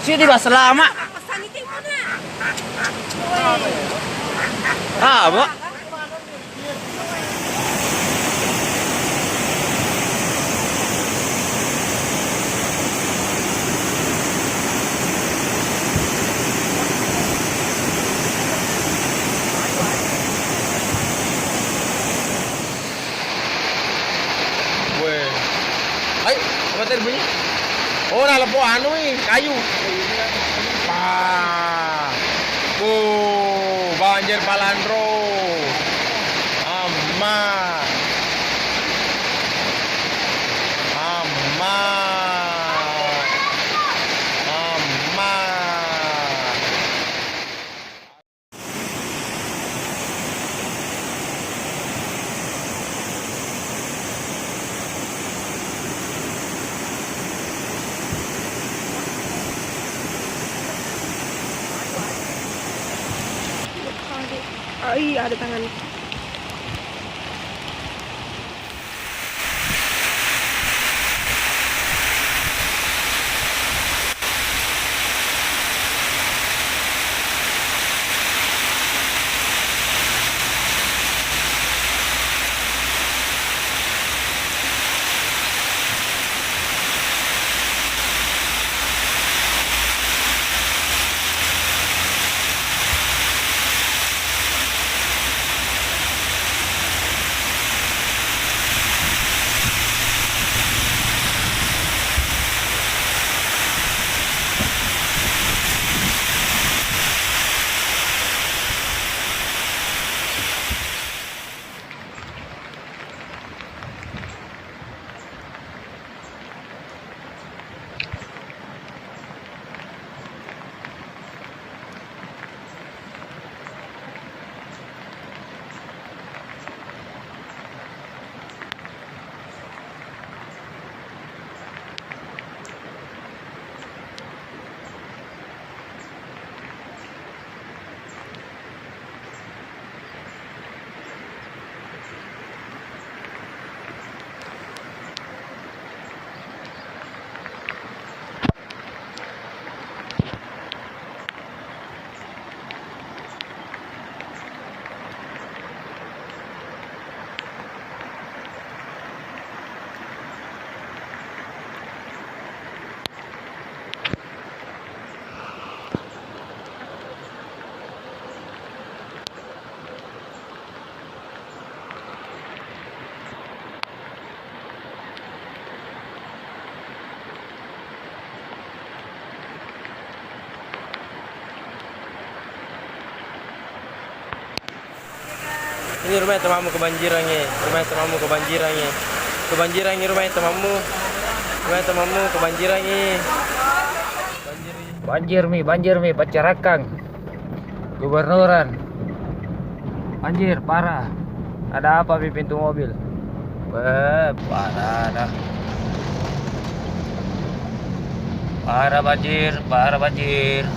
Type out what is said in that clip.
Sini di bahasa lama. Ah, Mbak. Weh. Ay, apa tadi bunyi? Oh, nah lepo anu nih, kayu. Ah. Banjir Palandro. Aman. Aman. Aman. Oh iya, ada tangan. Ini rumah temanmu kebanjiran ya. Rumah temanmu kebanjiran ya. Kebanjiran ini rumah temanmu. Rumah temanmu kebanjiran ya. Banjir mi, Pacarakang. Gubernuran. Banjir parah. Ada apa di pintu mobil? Parah dah. Parah banjir.